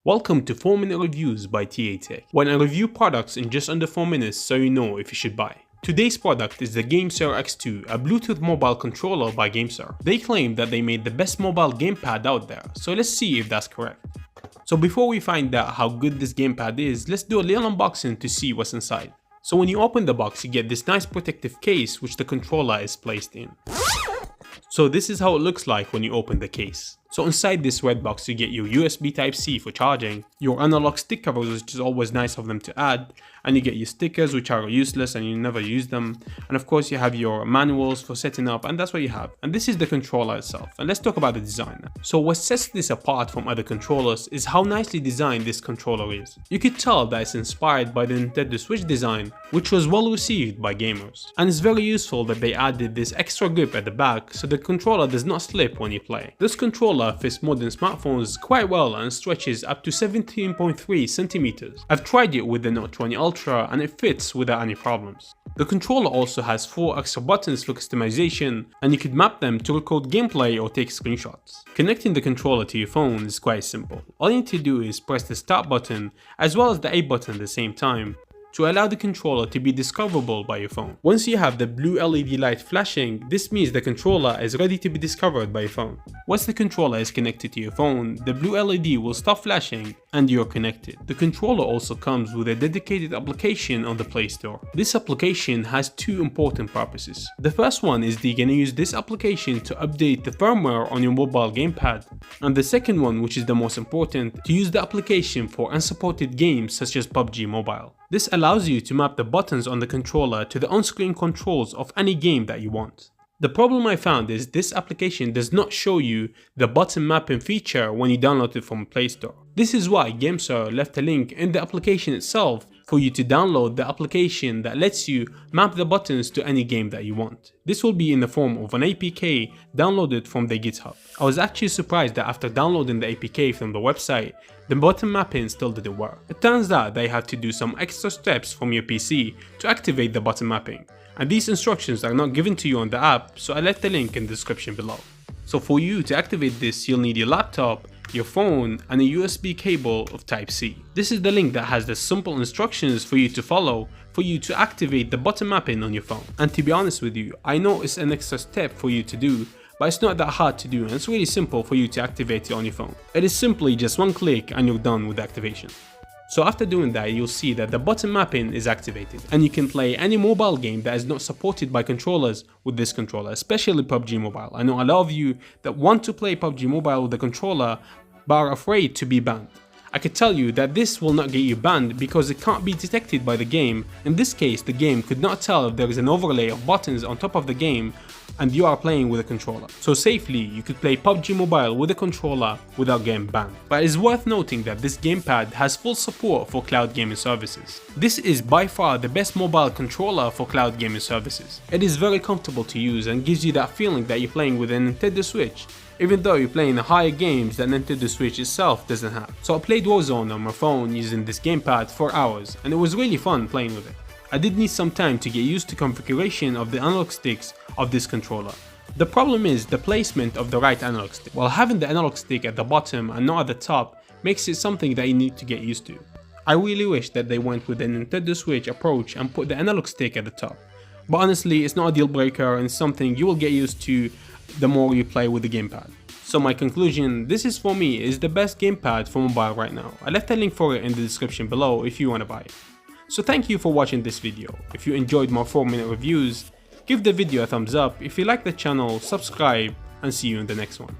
Welcome to 4-Minute Reviews by TA Tech, when I review products in just under 4 minutes so you know if you should buy. Today's product is the Gamesir X2, a Bluetooth mobile controller by Gamesir. They claim that they made the best mobile gamepad out there, so let's see if that's correct. So before we find out how good this gamepad is, let's do a little unboxing to see what's inside. So when you open the box, you get this nice protective case which the controller is placed in. So this is how it looks like when you open the case. So inside this red box you get your USB Type-C for charging, your analog stick covers, which is always nice of them to add, and you get your stickers which are useless and you never use them, and of course you have your manuals for setting up, and that's what you have. And this is the controller itself, and let's talk about the design. So what sets this apart from other controllers is how nicely designed this controller is. You could tell that it's inspired by the Nintendo Switch design, which was well received by gamers. And it's very useful that they added this extra grip at the back so the controller does not slip when you play. This controller fits modern smartphones quite well and stretches up to 17.3 centimeters. I've tried it with the Note 20 Ultra and it fits without any problems. The controller also has 4 extra buttons for customization, and you could map them to record gameplay or take screenshots. Connecting the controller to your phone is quite simple. All you need to do is press the start button as well as the A button at the same time to allow the controller to be discoverable by your phone. Once you have the blue LED light flashing, this means the controller is ready to be discovered by your phone. Once the controller is connected to your phone, the blue LED will stop flashing and you're connected. The controller also comes with a dedicated application on the Play Store. This application has 2 important purposes. The first one is that you're gonna use this application to update the firmware on your mobile gamepad. And the second one, which is the most important, to use the application for unsupported games such as PUBG Mobile. This allows you to map the buttons on the controller to the on-screen controls of any game that you want. The problem I found is this application does not show you the button mapping feature when you download it from Play Store. This is why Gamesir left a link in the application itself for you to download the application that lets you map the buttons to any game that you want. This will be in the form of an APK downloaded from their GitHub. I was actually surprised that after downloading the APK from the website, the button mapping still didn't work. It turns out they had to do some extra steps from your PC to activate the button mapping, and these instructions are not given to you on the app, so I left the link in the description below. So for you to activate this, you'll need your laptop, your phone, and a USB cable of Type-C. This is the link that has the simple instructions for you to follow for you to activate the button mapping on your phone. And to be honest with you, I know it's an extra step for you to do, but it's not that hard to do and it's really simple for you to activate it on your phone. It is simply just one click and you're done with the activation. So after doing that, you'll see that the button mapping is activated and you can play any mobile game that is not supported by controllers with this controller, especially PUBG Mobile. I know a lot of you that want to play PUBG Mobile with the controller but are afraid to be banned. I could tell you that this will not get you banned because it can't be detected by the game. In this case, the game could not tell if there is an overlay of buttons on top of the game and you are playing with a controller. So safely, you could play PUBG Mobile with a controller without getting banned. But it is worth noting that this gamepad has full support for cloud gaming services. This is by far the best mobile controller for cloud gaming services. It is very comfortable to use and gives you that feeling that you're playing with a Nintendo Switch, even though you're playing the higher games that Nintendo Switch itself doesn't have. So I played Warzone on my phone using this gamepad for hours and it was really fun playing with it. I did need some time to get used to configuration of the analog sticks of this controller. The problem is the placement of the right analog stick. While having the analog stick at the bottom and not at the top makes it something that you need to get used to. I really wish that they went with the Nintendo Switch approach and put the analog stick at the top. But honestly, it's not a deal breaker and something you will get used to the more you play with the gamepad. So my conclusion, this is for me is the best gamepad for mobile right now. I left a link for it in the description below if you want to buy it. So thank you for watching this video. If you enjoyed my 4-minute reviews, give the video a thumbs up. If you like the channel, subscribe and see you in the next one.